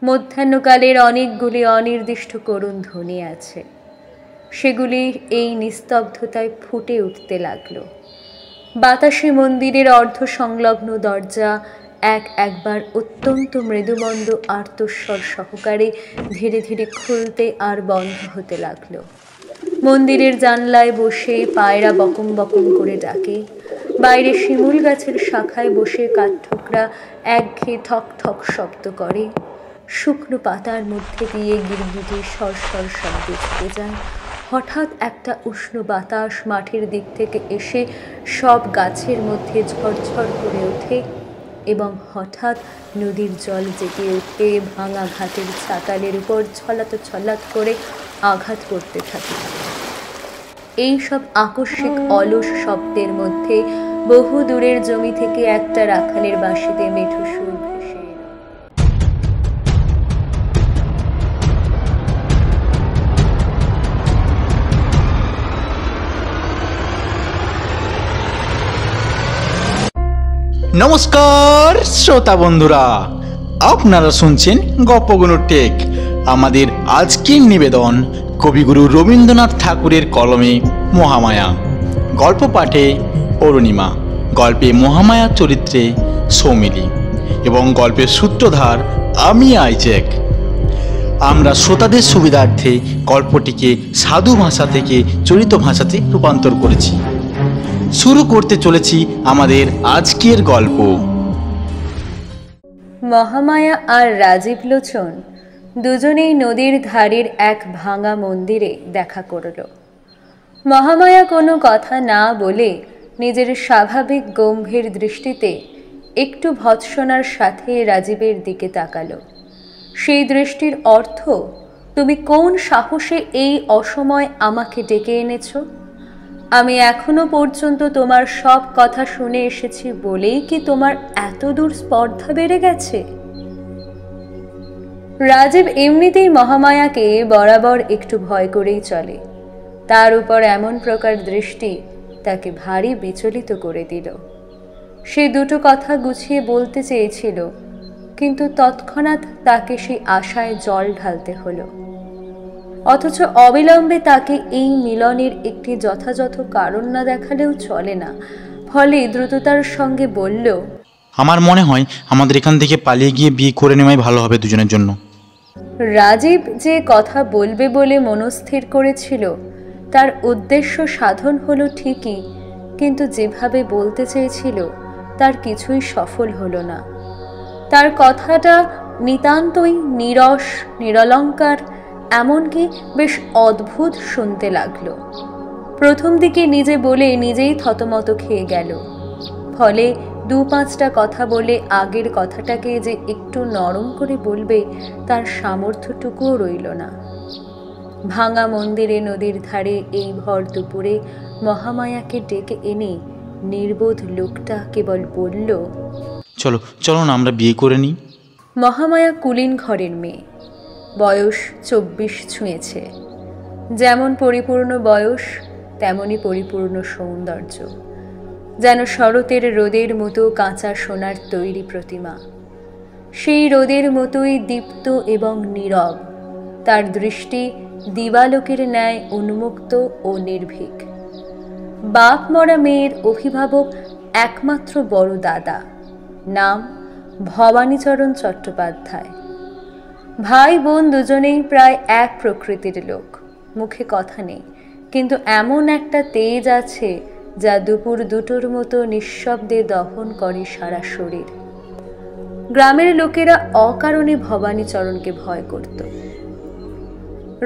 মধ্যাহ্নকালের অনেকগুলি অনির্দিষ্ট করুণ ধ্বনি আছে, সেগুলি এই নিস্তব্ধতায় ফুটে উঠতে লাগল। বাতাসে মন্দিরের অর্ধ সংলগ্ন দরজা একবার অত্যন্ত মৃদুমন্দ আর্তস্বর সহকারে ধীরে ধীরে খুলতে আর বন্ধ হতে লাগল। মন্দিরের জানলায় বসে পায়রা বকম বকম করে ডাকে, বাইরে শিমুল গাছের শাখায় বসে কাঠঠোকরা একঘেয়ে ঠক ঠক শব্দ করে, শুকনো পাতার মধ্যে দিয়ে গিরগিটি সরসর শব্দে ছুটে যায়। হঠাৎ একটা উষ্ণ বাতাস মাঠের দিক থেকে এসে সব গাছের মধ্যে ঝরঝর করে ওঠে এবং হঠাৎ নদীর জল জেগে উঠে ভাঙা ঘাটের ছাতালের উপর ছলাত ছলাত করে আঘাত করতে থাকে। এই সব আকস্মিক অলস শব্দের মধ্যে বহু দূরের জমি থেকে একটা রাখালের বাঁশিতে মেঠো সুর ভেসে এলো। নমস্কার শ্রোতা বন্ধুরা, আপনারা শুনছেন গপ্পগুনো টেক। আমাদের আজকের নিবেদন কবিগুরু রবীন্দ্রনাথ ঠাকুরের কলমে মহামায়া। গল্প পাঠে অরুণিমা, গল্পে মহামায়া চরিত্রে সৌমিলি এবং গল্পের সূত্রধার আমি আইজ্যাক। আমরা শ্রোতাদের সুবিধার্থে গল্পটিকে সাধু ভাষা থেকে চলিত ভাষাতে রূপান্তর করেছি। শুরু করতে চলেছি আমাদের আজকের গল্প। মহামায়া আর রাজীব লোচন দুজনেই নদীর ধারের এক ভাঙা মন্দিরে দেখা করল। মহামায়া কোনো কথা না বলে নিজের স্বাভাবিক গম্ভীর দৃষ্টিতে একটু ভৎসনার সাথে রাজীবের দিকে তাকালো। সেই দৃষ্টির অর্থ, তুমি কোন সাহসে এই অসময় আমাকে ডেকে এনেছ? আমি এখনো পর্যন্ত তোমার সব কথা শুনে এসেছি বলেই কি তোমার এত দূর স্পর্ধা বেড়ে গেছে? রাজীব এমনিতেই মহামায়াকে বরাবর একটু ভয় করেই চলে। তার উপর এমন প্রকার দৃষ্টি তাকে ভারী বিচলিত করে দিল। সে দুটো কথা গুছিয়ে বলতে চেয়েছিল, কিন্তু তৎক্ষণাৎ তাকে সেই আশায় জল ঢালতে হলো। অথচ অবিলম্বে তাকে এই মিলনের একটি যথাযথ কারণ না দেখালেও চলে না। ফলে দ্রুততার সঙ্গে বলল, আমার মনে হয় আমাদের এখান থেকে পালিয়ে গিয়ে বিয়ে করে নেওয়াই ভালো হবে দুজনের জন্য। রাজীব যে কথা বলবে বলে মনস্থির করেছিল তার উদ্দেশ্য সাধন হলো ঠিকই, কিন্তু যেভাবে বলতে চেয়েছিল তার কিছুই সফল হলো না। তার কথাটা নিতান্তই নিরস, নিরলঙ্কার, এমনকি বেশ অদ্ভুত শুনতে লাগলো। প্রথম দিকে নিজে বলে নিজেই থতমত খেয়ে গেল। ফলে দু পাঁচটা কথা বলে আগের কথাটাকে যে একটু নরম করে বলবে তার সামর্থ্যটুকুও রইল না। ভাঙা মন্দিরে নদীর ধারে এই ভর দুপুরে মহামায়াকে ডেকে এনে নির্বোধ লোকটা কেবল বলল, চলো চলো না আমরা বিয়ে করে নিই। মহামায়া কুলীন ঘরের মেয়ে, বয়স 24 ছুঁয়েছে। যেমন পরিপূর্ণ বয়স তেমনি পরিপূর্ণ সৌন্দর্য, যেন শরতের রোদের মতো কাঁচা সোনার তৈরি প্রতিমা। সেই রোদের মতোই দীপ্ত এবং নীরব, তার দৃষ্টি দিবালোকের ন্যায় উন্মুক্ত ও নির্ভীক। বাপ মরা মেয়ের অভিভাবক একমাত্র বড় দাদা, নাম ভবানীচরণ চট্টোপাধ্যায়। ভাই বোন দুজনেই প্রায় এক প্রকৃতির লোক, মুখে কথা নেই, কিন্তু এমন একটা তেজ আছে যা দুপুর দুটোর মতো নিঃশব্দে দহন করে সারা শরীর। গ্রামের লোকেরা অকারণে ভবানীচরণকে ভয় করত।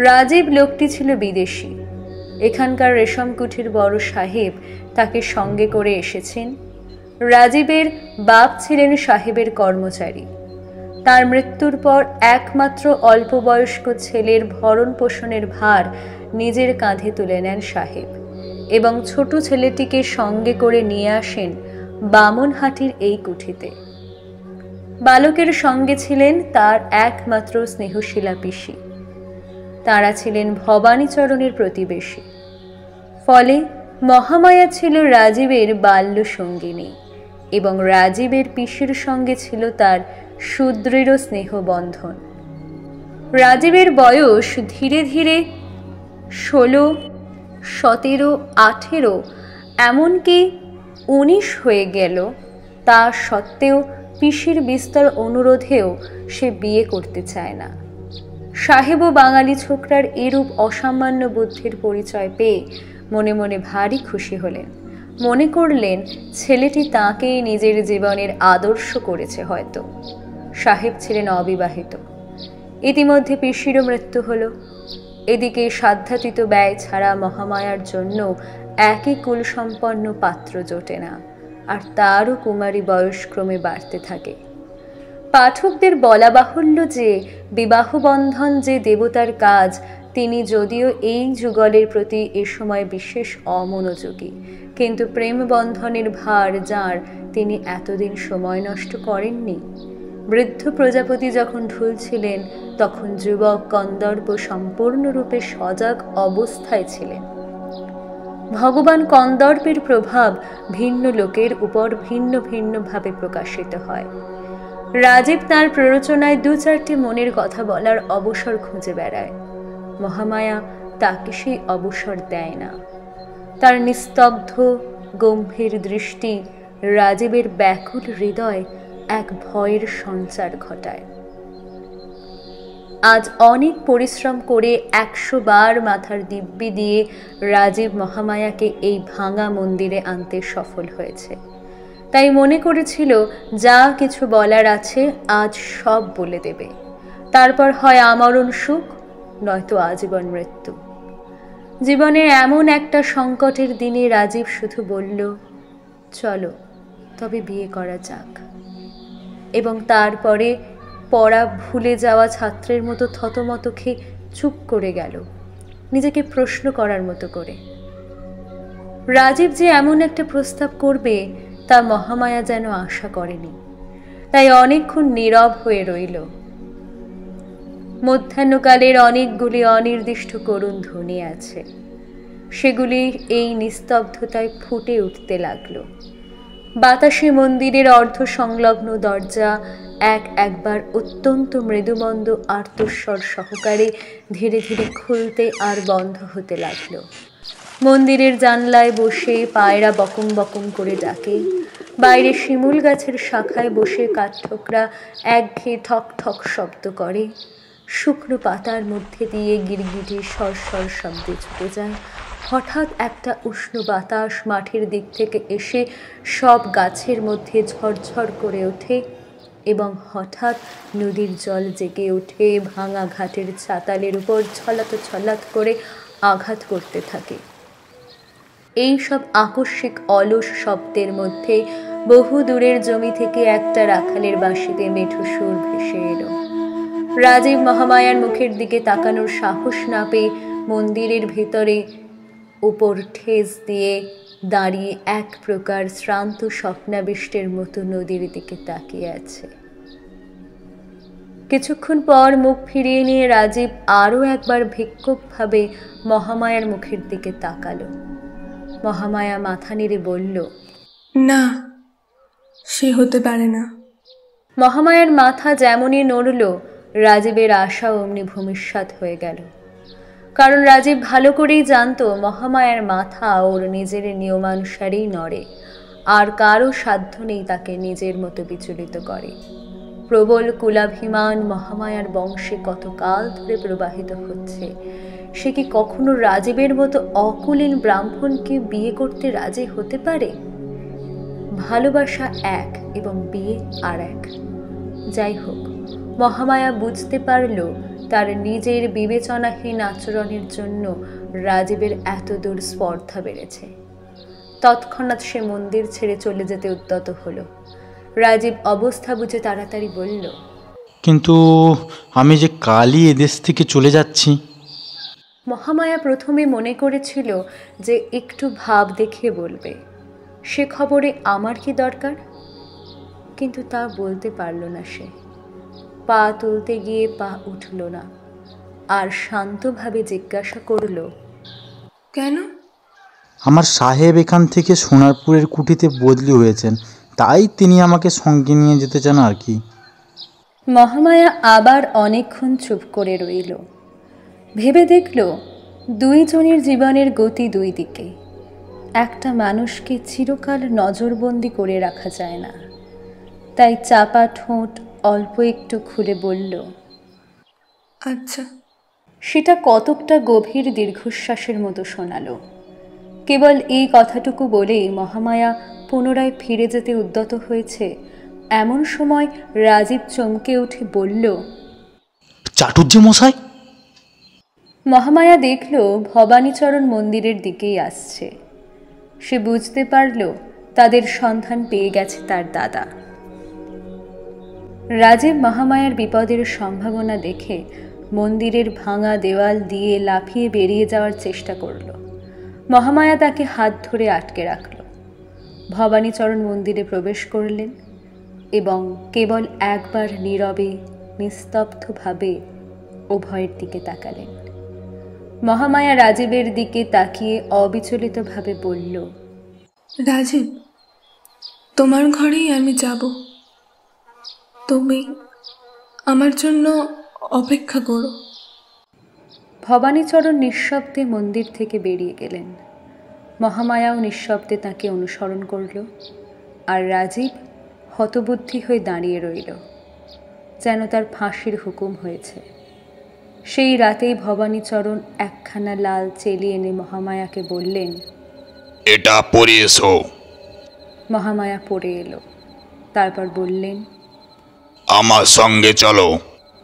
রাজীব লোকটি ছিল বিদেশি। এখানকার রেশমকুঠির বড় সাহেব তাকে সঙ্গে করে এসেছেন। রাজীবের বাপ ছিলেন সাহেবের কর্মচারী। তার মৃত্যুর পর একমাত্র অল্প বয়স্ক ছেলের ভরণ পোষণের ভার নিজের কাঁধে তুলে নেন সাহেব এবং ছোট ছেলেটিকে সঙ্গে করে নিয়ে আসেন বামনহাটির এই কুঠিতে। বালকের সঙ্গে ছিলেন তার একমাত্র স্নেহশীলা পিসি। তারা ছিলেন ভবানীচরণের প্রতিবেশী। ফলে মহামায়া ছিল রাজীবের বাল্য সঙ্গিনী এবং রাজীবের পিসির সঙ্গে ছিল তার সুদৃঢ় স্নেহবন্ধন। রাজীবের বয়স ধীরে ধীরে 16, 17, 18, এমনকি 19 হয়ে গেল। তা সত্ত্বেও পিসির বিস্তর অনুরোধেও সে বিয়ে করতে চায় না। সাহেবও বাঙালি ছোকরার এরূপ অসামান্য বুদ্ধির পরিচয় পেয়ে মনে মনে ভারী খুশি হলেন। মনে করলেন ছেলেটি তাঁকেই নিজের জীবনের আদর্শ করেছে হয়তো। সাহেব ছিলেন অবিবাহিত। ইতিমধ্যে পিসিরও মৃত্যু হলো। এদিকে সাধ্যাতীত ব্যয় ছাড়া মহামায়ার জন্য একই কুলসম্পন্ন পাত্র জোটে না, আর তারও কুমারী বয়স ক্রমে বাড়তে থাকে। পাঠকদের বলা বাহুল্য যে বিবাহ বন্ধন যে দেবতার কাজ, তিনি যদিও এই যুগলের প্রতি এ সময় বিশেষ অমনোযোগী, কিন্তু প্রেম বন্ধনের ভার যাঁর, তিনি এতদিন সময় নষ্ট করেননি। বৃদ্ধ প্রজাপতি যখন ঢুলছিলেন তখন যুবক কন্দর্প সম্পূর্ণরূপে সজাগ অবস্থায় ছিলেন। ভগবান কন্দর্পের প্রভাব ভিন্ন লোকের উপর ভিন্ন ভিন্নভাবে প্রকাশিত হয়। রাজীব তাঁর প্ররোচনায় 2-4টি মনের কথা বলার অবসর খুঁজে বেড়ায়। মহামায়া তাকে সেই অবসর দেয় না। তার নিস্তব্ধ গম্ভীর দৃষ্টি রাজীবের ব্যাকুল হৃদয় এক ভয়ের সঞ্চার ঘটায়। আজ অনেক পরিশ্রম করে 100 বার মাথার দিব্যি দিয়ে রাজীব মহামায়াকে এই ভাঙা মন্দিরে আনতে সফল হয়েছে। তাই মনে করেছিল যা কিছু বলার আছে আজ সব বলে দেবে। তারপর হয় আমরণ সুখ, নয়তো আজীবন মৃত্যু। জীবনের এমন একটা সংকটের দিনে রাজীব শুধু বলল, চলো তবে বিয়ে করা যাক। এবং তারপরে পড়া ভুলে যাওয়া ছাত্রের মতো থতমত খেয়ে চুপ করে গেল, নিজেকে প্রশ্ন করার মতো করে। রাজীব যে এমন একটা প্রস্তাব করবে তা মহামায়া যেন আশা করেনি, তাই অনেকক্ষণ নীরব হয়ে রইল। মধ্যাহ্নকালের অনেকগুলি অনির্দিষ্ট করুণ ধ্বনি আছে, সেগুলি এই নিস্তব্ধতায় ফুটে উঠতে লাগলো। বাতাসে মন্দিরের অর্ধ সংলগ্ন দরজা একবার অত্যন্ত মৃদুমন্দ আর্তস্বর সহকারে ধীরে ধীরে খুলতে আর বন্ধ হতে লাগলো। মন্দিরের জানলায় বসে পায়রা বকম বকম করে ডাকে। বাইরে শিমুল গাছের শাখায় বসে কাঠঠোকরা একঘেয়ে ঠক ঠক শব্দ করে। শুকনো পাতার মধ্যে দিয়ে গিরগিটি সরসর শব্দে ছুটে যায়। হঠাৎ একটা উষ্ণ বাতাস মাঠের দিক থেকে এসে সব গাছের মধ্যে ঝরঝর করে ওঠে, এবং হঠাৎ নদীর জল জেগে ওঠে ভাঙা ঘাটের চাতালের উপর ছলাত ছলাত করে আঘাত করতে থাকে। এই সব আকস্মিক অলস শব্দের মধ্যে বহু দূরের জমি থেকে একটা রাখালের বাঁশিতে মেঠো সুর ভেসে এলো। রাজীব মহামায়ার মুখের দিকে তাকানোর সাহস না পেয়ে মন্দিরের ভেতরে উপর ঠেস দিয়ে দাঁড়িয়ে এক প্রকার শ্রান্ত স্বপ্নাবিষ্টের মতো নদীর দিকে তাকিয়ে আছে। কিছুক্ষণ পর মুখ ফিরিয়ে নিয়ে রাজীব আরও একবার ভিক্ষুকভাবে মহামায়ার মুখের দিকে তাকালো। মহামায়া মাথা নেড়ে বলল, না, সে হতে পারে না। মহামায়ার মাথা যেমনই নড়ল, রাজীবের আশা অমনি ভূমিষ্যাৎ হয়ে গেল। কারণ রাজীব ভালো করেই জানতো মহামায়ার মাথা ওর নিজের নিয়মানুসারেই নড়ে, আর কারো সাধ্য নেই তাকে নিজের মতো বিচলিত করে। প্রবল কুলাভিমান মহামায়ার বংশে কত কাল ধরে প্রবাহিত হচ্ছে। সে কি কখনো রাজীবের মতো অকুলীন ব্রাহ্মণকে বিয়ে করতে রাজি হতে পারে? ভালোবাসা এক এবং বিয়ে আর এক। যাই হোক, মহামায়া বুঝতে পারল তার নিজের বিবেচনাহীন আচরণের জন্য রাজীবের এত দূর স্পর্ধা বেড়েছে। তৎক্ষণাৎ সে মন্দির ছেড়ে চলে যেতে উদ্যত হলো। রাজীব অবস্থা বুঝে তাড়াতাড়ি বলল, কিন্তু আমি যে কালই এদেশ থেকে চলে যাচ্ছি। মহামায়া প্রথমে মনে করেছিল যে একটু ভাব দেখিয়ে বলবে, সে খবরে আমার কি দরকার, কিন্তু তা বলতে পারল না। সে পা তুলতে গিয়ে পা উঠল না, আর শান্তভাবে জিজ্ঞাসা করল, কেন? আমার সাহেব এখান থেকে সোনারপুরের কুঠিতে বদলি হয়েছেন, তাই তিনি আমাকে সঙ্গে নিয়ে যেতে চান আর কি। মহামায়া আবার অনেকক্ষণ চুপ করে রইল। ভেবে দেখল দুইজনের জীবনের গতি দুই দিকে। একটা মানুষকে চিরকাল নজরবন্দি করে রাখা যায় না। তাই চাপা ঠোঁট অল্প একটু খুলে বলল, আচ্ছা। সেটা কতকটা গভীর দীর্ঘশ্বাসের মতো শোনালো। কেবল এই কথাটুকু বলেই মহামায়া পুনরায় ফিরে যেতে উদ্যত হয়েছে এমন সময় রাজীব চমকে উঠে বলল, চাটুর্য মশাই। মহামায়া দেখল ভবানীচরণ মন্দিরের দিকেই আসছে। সে বুঝতে পারল তাদের সন্ধান পেয়ে গেছে তার দাদা। রাজীব মহামায়ার বিপদের সম্ভাবনা দেখে মন্দিরের ভাঙা দেওয়াল দিয়ে লাফিয়ে বেরিয়ে যাওয়ার চেষ্টা করল। মহামায়া তাকে হাত ধরে আটকে রাখল। ভবানীচরণ মন্দিরে প্রবেশ করলেন এবং কেবল একবার নীরবে নিস্তব্ধভাবে উভয়ের দিকে তাকালেন। মহামায়া রাজীবের দিকে তাকিয়ে অবিচলিতভাবে বলল, রাজীব, তোমার ঘরেই আমি যাব। তুমি আমার জন্য অপেক্ষা করো। ভবানীচরণ নিঃশব্দে মন্দির থেকে বেরিয়ে গেলেন। মহামায়াও নিঃশব্দে তাকে অনুসরণ করল। আর রাজীব হতবুদ্ধি হয়ে দাঁড়িয়ে রইল, যেন তার ফাঁসির হুকুম হয়েছে। সেই রাতেই ভবানীচরণ একখানা লাল চেলি এনে মহামায়াকে বললেন, এটা পরে এসো। মহামায়া পড়ে এলো। তারপর বললেন, আমার সঙ্গে চলো।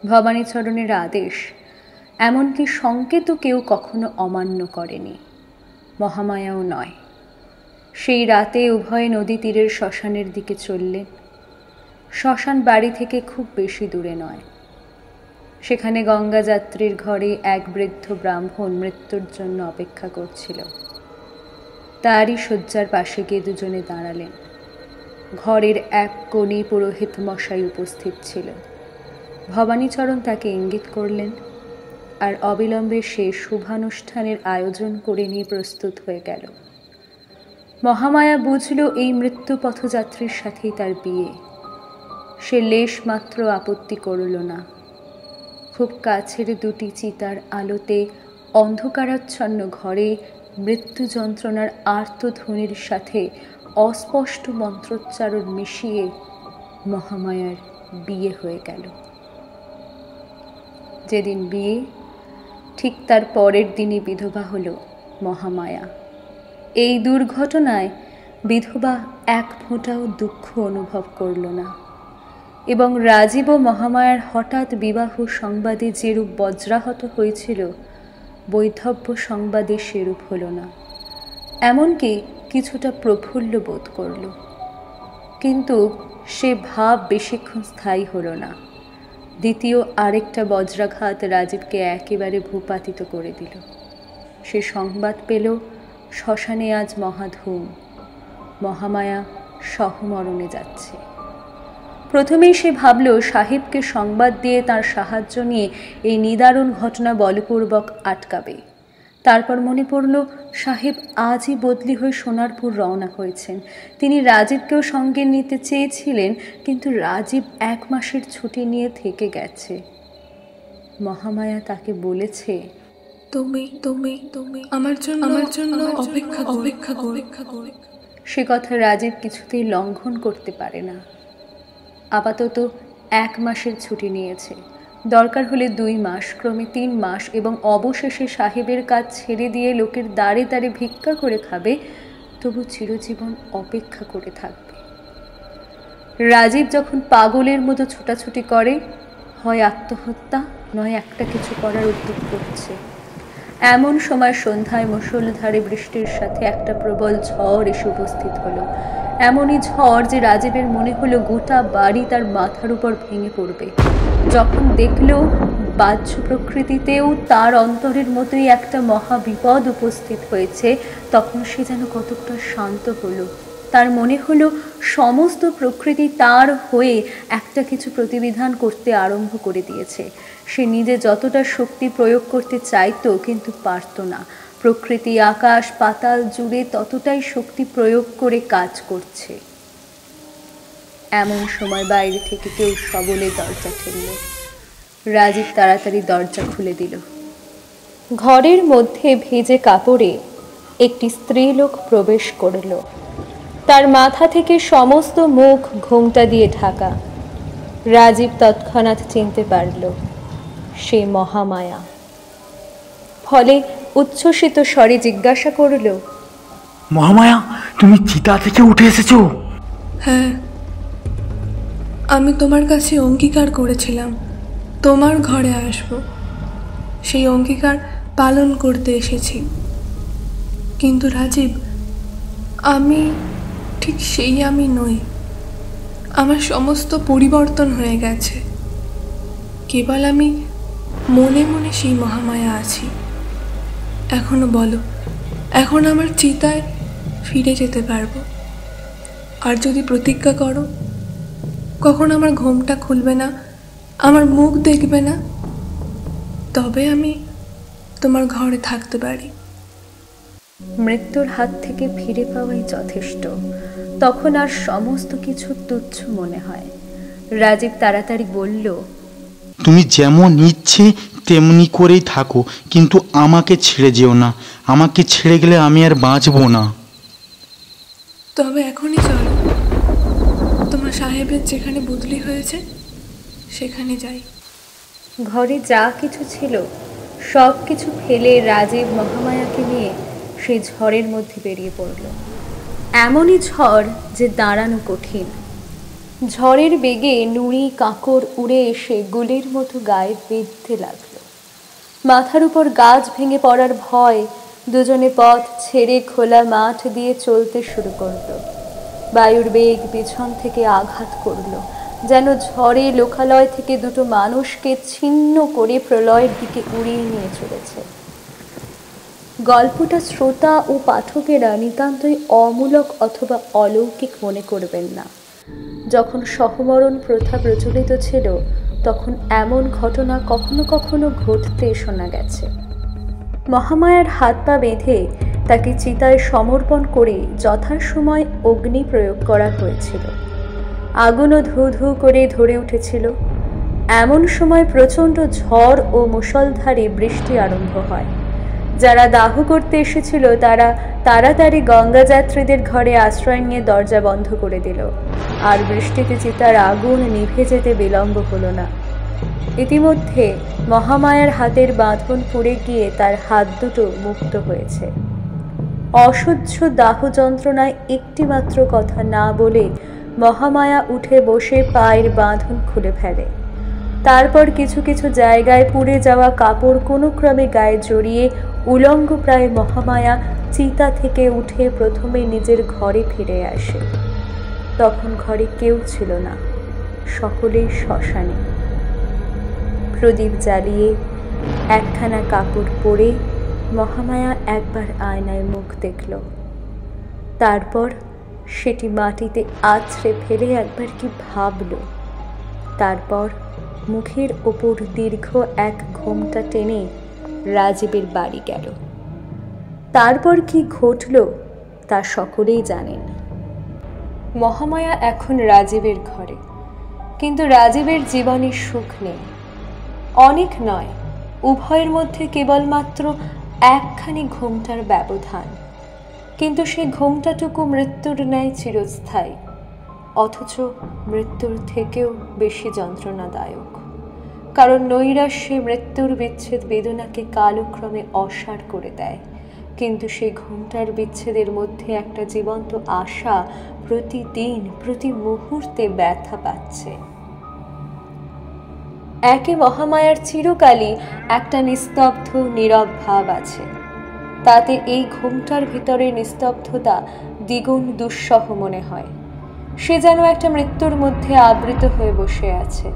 ভবানীচরণের আদেশ, এমনকি সংকেতও কেউ কখনো অমান্য করেনি, মহামায়াও নয়। সেই রাতে উভয়ে নদী তীরের শ্মশানের দিকে চললেন। শ্মশান বাড়ি থেকে খুব বেশি দূরে নয়। সেখানে গঙ্গা যাত্রীর ঘরে এক বৃদ্ধ ব্রাহ্মণ মৃত্যুর জন্য অপেক্ষা করছিল। তারই শয্যার পাশে গিয়ে দুজনে দাঁড়ালেন। ঘরের এক কোণে পুরোহিত মশাই উপস্থিত ছিল। ভবানীচরণ তাকে ইঙ্গিত করলেন, আর অবিলম্বে সে শুভানুষ্ঠানের আয়োজন করে নিয়ে প্রস্তুত হয়ে গেল। মহামায়া বুঝল এই মৃত্যু পথযাত্রীর সাথেই তার বিয়ে। সে লেশ মাত্র আপত্তি করল না। খুব কাছের দুটি চিতার আলোতে অন্ধকারাচ্ছন্ন ঘরে মৃত্যু যন্ত্রণার আর্তধ্বনির সাথে অস্পষ্ট মন্ত্রোচ্চারণ মিশিয়ে মহামায়ার বিয়ে হয়ে গেল। যেদিন বিয়ে, ঠিক তার পরের দিনই বিধবা হল মহামায়া। এই দুর্ঘটনায় বিধবা এক ফোঁটাও দুঃখ অনুভব করল না, এবং রাজীব ও মহামায়ার হঠাৎ বিবাহ সংবাদে যেরূপ বজ্রাহত হয়েছিল, বৈধব্য সংবাদে সেরূপ হল না। এমনকি কিছুটা প্রফুল্ল বোধ করল, কিন্তু সে ভাব বেশিক্ষণ স্থায়ী হল না। দ্বিতীয় আরেকটা বজ্রাঘাত রাজীবকে একেবারে ভূপাতিত করে দিল। সে সংবাদ পেল শ্মশানে আজ মহাধূম, মহামায়া সহমরণে যাচ্ছে। প্রথমেই সে ভাবল সাহেবকে সংবাদ দিয়ে তার সাহায্য নিয়ে এই নিদারুণ ঘটনা বলপূর্বক আটকাবে। তারপর মনে পড়ল সাহেব আজই বদলি হয়ে সোনারপুর রওনা হয়েছেন। তিনি রাজীবকেও সঙ্গে নিতে চেয়েছিলেন, কিন্তু রাজীব 1 মাসের ছুটি নিয়ে থেকে গেছে। মহামায়া তাকে বলেছে, তুমি তুমি তুমি আমার জন্য অপেক্ষা করো। সে কথা রাজীব কিছুতেই লঙ্ঘন করতে পারে না। আপাতত 1 মাসের ছুটি নিয়েছে, দরকার হলে 2 মাস, ক্রমে 3 মাস, এবং অবশেষে সাহেবের কাজ ছেড়ে দিয়ে লোকের দ্বারে দ্বারে ভিক্ষা করে খাবে, তবু চিরজীবন অপেক্ষা করে থাকবে। রাজীব যখন পাগলের মতো ছোটাছুটি করে, হয় আত্মহত্যা নয় একটা কিছু করার উদ্যোগ করছে। এমন সময় সন্ধ্যায় মুষলধারে বৃষ্টির সাথে একটা প্রবল ঝড় এসে উপস্থিত হলো। এমনই ঝড় যে রাজীবের মনে হলো গোটা বাড়ি তার মাথার উপর ভেঙে পড়বে। যখন দেখল বাহ্য প্রকৃতিতেও তার অন্তরের মতোই একটা মহাবিপদ উপস্থিত হয়েছে, তখন সে যেন কতকটা শান্ত হলো। তার মনে হলো সমস্ত প্রকৃতি তার হয়ে একটা কিছু প্রতিবিধান করতে আরম্ভ করে দিয়েছে। সে নিজে যতটা শক্তি প্রয়োগ করতে চাইতো, কিন্তু পারত না। প্রকৃতি আকাশ পাতাল জুড়ে ততটাই শক্তি প্রয়োগ করে কাজ করছে। এমন সময় বাইরে থেকে কেউ সবলে দরজা ঠেলল। রাজীব তাড়াতাড়ি দরজা খুলে দিল। ঘরের মধ্যে ভেজে কাপড়ে একটি স্ত্রীলোক প্রবেশ করল। তার মাথা থেকে সমস্ত মুখ ঘোমটা দিয়ে ঢাকা। রাজীব তৎক্ষণাৎ চিনতে পারল সে মহামায়া। ফলে উচ্ছ্বসিত স্বরে জিজ্ঞাসা করল, মহামায়া, তুমি চিতা থেকে উঠে এসেছো? হ্যাঁ, আমি তোমার কাছে অঙ্গীকার করেছিলাম তোমার ঘরে আসব। সেই অঙ্গীকার পালন করতে এসেছি। কিন্তু রাজীব, আমি ঠিক সেই আমি নই। আমার সমস্ত পরিবর্তন হয়ে গেছে। কেবল আমি মনে মনে সেই মহামায়া আছি। এখনো বলো, এখন আমার চিতায় ফিরে যেতে পারবো? আর যদি প্রতিজ্ঞা করো কখন আমার ঘোমটা খুলবে না, আমার মুখ দেখবে না, তবে আমি তোমার ঘরে থাকতে পারি। মৃত্যুর হাত থেকে ফিরে পাওয়াই যথেষ্ট। তখন আর সমস্ত কিছু তুচ্ছ মনে হয়। রাজীব তাড়াতাড়ি বলল, তুমি যেমন ইচ্ছে তেমনি করেই থাকো, কিন্তু আমাকে ছেড়ে যেও না। আমাকে ছেড়ে গেলে আমি আর বাঁচবো না। তবে এখনই চলো, তোমার সাহেবের যেখানে বদলি হয়েছে সেখানে যাই। ঘরে যা কিছু ছিল সব কিছু ফেলে রাজীব মহামায়াকে নিয়ে সেই ঝড়ের মধ্যে বেরিয়ে পড়ল। এমনই ঝড় যে দাঁড়ানো কঠিন। ঝড়ের বেগে নুড়ি কাঁকড় উড়ে এসে গুলির মতো গায়ে বিঁধতে লাগলো। মাথার উপর গাছ ভেঙে পড়ার ভয় দুজনে পথ ছেড়ে খোলা মাঠ দিয়ে চলতে শুরু করলো। বায়ুর বেগ পিছন থেকে আঘাত করলো, যেন ঝড়ে লোকালয় থেকে দুটো মানুষকে ছিন্ন করে প্রলয়ের দিকে উড়িয়ে নিয়ে চলেছে। গল্পটা শ্রোতা ও পাঠকেরা নিতান্তই অমূলক অথবা অলৌকিক মনে করবেন না। যখন সহমরণ প্রথা প্রচলিত ছিল তখন এমন ঘটনা কখনো কখনো ঘটতে শোনা গেছে। মহামায়ার হাত পা বেঁধে তাকে চিতায় সমর্পণ করে যথাসময় অগ্নি প্রয়োগ করা হয়েছিল। আগুনও ধু ধু করে ধরে উঠেছিল। এমন সময় প্রচণ্ড ঝড় ও মুষলধারে বৃষ্টি আরম্ভ হয়। যারা দাহ করতে এসেছিল তারা তাড়াতাড়ি গঙ্গা যাত্রীদের ঘরে আশ্রয় নিয়ে দরজা বন্ধ করে দিল। আর বৃষ্টিতে চিতার আগুন নিভে যেতে বিলম্ব হলো না। ইতিমধ্যে মহামায়ার হাতের বাঁধন পুড়ে গিয়ে তার হাত দুটো মুক্ত হয়েছে। অসহ্য দাহ যন্ত্রণায় একটিমাত্র কথা না বলে মহামায়া উঠে বসে পায়ের বাঁধন খুলে ফেলে। তারপর কিছু কিছু জায়গায় পুড়ে যাওয়া কাপড় কোনো ক্রমে গায়ে জড়িয়ে উলঙ্গ প্রায় মহামায়া চিতা থেকে উঠে প্রথমে নিজের ঘরে ফিরে আসে। তখন ঘরে কেউ ছিল না, সকলেই শ্মশানে। প্রদীপ জ্বালিয়ে একখানা কাপড় পরে মহামায়া একবার আয়নায় মুখ দেখল। তারপর সেটি মাটিতে আছড়ে ফেলে একবার কি ভাবল। তারপর মুখের ওপর দীর্ঘ এক ঘোমটা টেনে রাজীবের বাড়ি গেল। তারপর কি ঘটল তা সকলেই জানেন। মহামায়া এখন রাজীবের ঘরে, কিন্তু রাজীবের জীবনে সুখ নেই। অনেক নয়, উভয়ের মধ্যে কেবলমাত্র একখানি ঘোমটার ব্যবধান। কিন্তু সেই ঘোমটাটুকু মৃত্যুর ন্যায় চিরস্থায়ী, অথচ মৃত্যুর থেকেও বেশি যন্ত্রণাদায়ক। কারণ নৈরাশ্যে মৃত্যুর বিচ্ছেদ বেদনাকে কালক্রমে অসার করে দেয়, কিন্তু সেই ঘোমটার বিচ্ছেদের মধ্যে একটা জীবন্ত আশা প্রতিদিন প্রতি মুহূর্তে ব্যথা পাচ্ছে। একে মহামায়ার চিরকালই একটা নিস্তব্ধ নীরব ভাব আছে। তাতে এই ঘোমটার ভিতরে নিস্তব্ধতা দ্বিগুণ দুঃসহ মনে হয়। সে যেন একটা মৃত্যুর মধ্যে আবৃত হয়ে বসে আছে।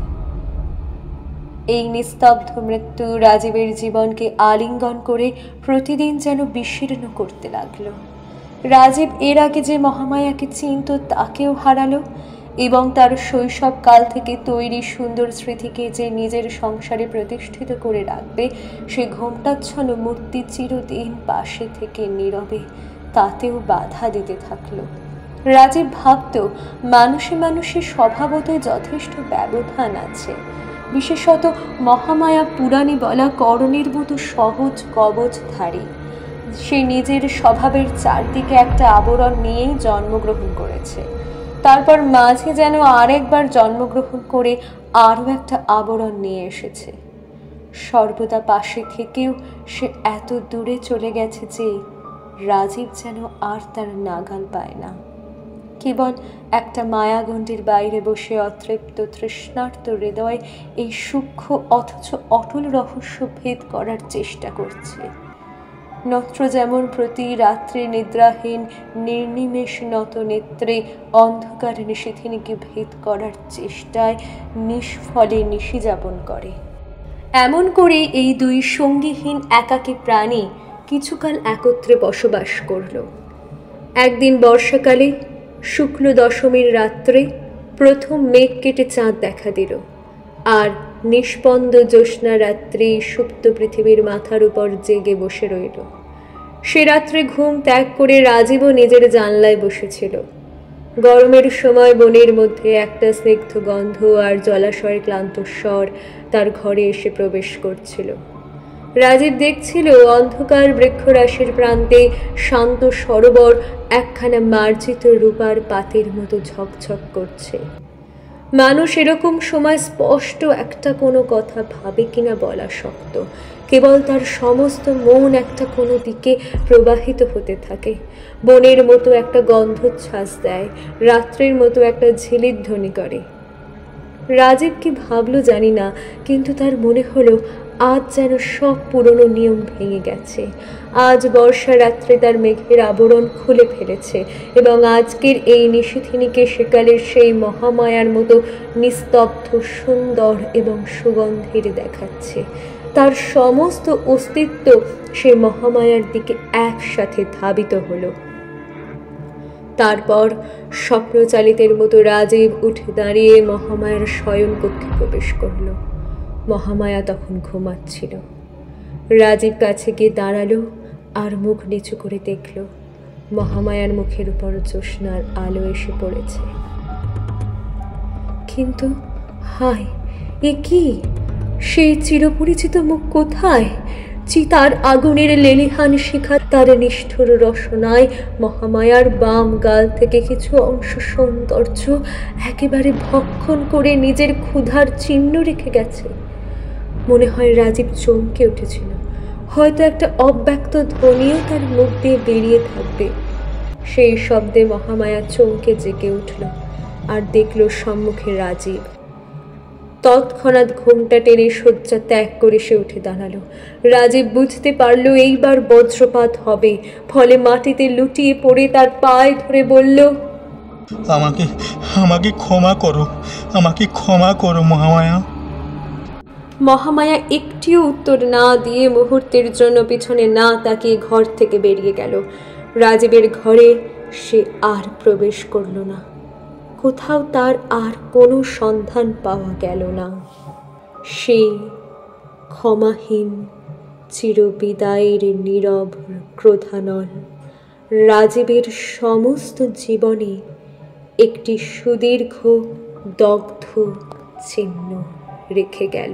এই নিস্তব্ধ মৃত্যু রাজীবের জীবনকে আলিঙ্গন করে প্রতিদিন যেন বিশীর্ণ করতে লাগলো। রাজীব এর আগে যে মহামায়াকে চিনত তাকেও হারালো, এবং তার শৈশবকাল থেকে তৈরি সুন্দর স্মৃতিকে যে নিজের সংসারে প্রতিষ্ঠিত করে রাখবে সে ঘোমটাচ্ছন্ন মূর্তি চিরদিন পাশে থেকে নীরবে তাতেও বাধা দিতে থাকলো। রাজীব ভাবত মানুষে মানুষে স্বভাবতই যথেষ্ট ব্যবধান আছে, বিশেষত মহামায়া পুরাণে বলা করণের মতো সহজ কবচধারী। সে নিজের স্বভাবের চারদিকে একটা আবরণ নিয়েই জন্মগ্রহণ করেছে, তারপর মাঝে যেন আরেকবার জন্মগ্রহণ করে আরও একটা আবরণ নিয়ে এসেছে। সর্বদা পাশে থেকেও সে এত দূরে চলে গেছে যে রাজীব যেন আর তার নাগাল পায় না। কেবল একটা মায়াগণ্ডির বাইরে বসে অতৃপ্ত তৃষ্ণার্ত হৃদয় এই সূক্ষ্ম অথচ অটল রহস্য ভেদ করার চেষ্টা করছে। নত্র যেমন প্রতি রাত্রে নিদ্রাহীন নির্নিমেষ নত নেত্রে অন্ধকার নিশিথিনীকে ভেদ করার চেষ্টায় নিষ্ফলে নিশি যাপন করে, এমন করে এই দুই সঙ্গীহীন একাকী প্রাণী কিছুকাল একত্রে বসবাস করল। একদিন বর্ষাকালে শুক্ল দশমীর রাত্রে প্রথম মেঘ কেটে চাঁদ দেখা দিল, আর নিষ্পন্দ জ্যোৎস্না রাত্রি সুপ্ত পৃথিবীর মাথার উপর জেগে বসে রইল। সে রাত্রে ঘুম ত্যাগ করে রাজীবও নিজের জানলায় বসেছিল। গরমের সময় বনের মধ্যে একটা স্নিগ্ধ গন্ধ আর জলাশয়ের ক্লান্ত স্বর তার ঘরে এসে প্রবেশ করছিল। রাজীব দেখছিল অন্ধকার বৃক্ষরাশির প্রান্তে শান্ত সরোবর একখানা মার্জিত রূপার পাতের মতো ঝকঝক করছে। মানুষ এরকম সময় স্পষ্ট একটা কোনো কথা ভাবে কিনা বলা শক্ত, কেবল তার সমস্ত মন একটা কোনো দিকে প্রবাহিত হতে থাকে। বনের মতো একটা গন্ধচ্ছ্বাস দেয়, রাত্রের মতো একটা ঝিলিক ধ্বনি করে। রাজীব কি ভাবলো জানি না, কিন্তু তার মনে হলো আজ যেন সব পুরনো নিয়ম ভেঙে গেছে। আজ বর্ষা রাত্রে তার মেঘের আবরণ খুলে ফেলেছে এবং আজকের এই নিশিথিনীকে সেকালের সেই মহামায়ার মতো নিস্তব্ধ, সুন্দর এবং সুগন্ধের দেখাচ্ছে। তার সমস্ত অস্তিত্ব সেই মহামায়ার দিকে একসাথে ধাবিত হলো। তারপর স্বপ্নচালিতের মতো রাজীব উঠে দাঁড়িয়ে মহামায়ার শয়নকক্ষে প্রবেশ করল। মহামায়া তখন ঘুমাচ্ছিল। রাজীব কাছে গিয়ে দাঁড়ালো আর মুখ নিচু করে দেখল মহামায়ার মুখের উপর জ্যোৎস্নার আলো এসে পড়েছে। কিন্তু হায়, এ কি? সেই চিরপরিচিত মুখ কোথায়? চিতার আগুনের লেলিহান শিখা তার নিষ্ঠুর রসনায় মহামায়ার বাম গাল থেকে কিছু অংশ সৌন্দর্য একেবারে ভক্ষণ করে নিজের ক্ষুধার চিহ্ন রেখে গেছে। মনে হয় রাজীব চমকে উঠেছিল। হয়তো একটা অব্যক্ত ধ্বনিও তার মুখ দিয়ে বেরিয়ে থাকবে। সেই শব্দে মহামায়া চমকে জেগে উঠল আর দেখল সম্মুখে রাজীব। তৎক্ষণাৎ ঘোমটা টেনে শয্যা ত্যাগ করে সে উঠে দাঁড়ালো। রাজীব বুঝতে পারল এইবার বজ্রপাত হবে, ফলে মাটিতে লুটিয়ে পড়ে তার পায়ে ধরে বলল, আমাকে আমাকে ক্ষমা করো, আমাকে ক্ষমা করো মহামায়া। মহামায়া একটিও উত্তর না দিয়ে মুহূর্তের জন্য পিছনে না তাকিয়ে ঘর থেকে বেরিয়ে গেল। রাজীবের ঘরে সে আর প্রবেশ করল না। কোথাও তার আর কোনো সন্ধান পাওয়া গেল না। সেই ক্ষমাহীন চিরবিদায়ের নীরব ক্রোধানল রাজীবের সমস্ত জীবনে একটি সুদীর্ঘ দগ্ধ চিহ্ন রেখে গেল।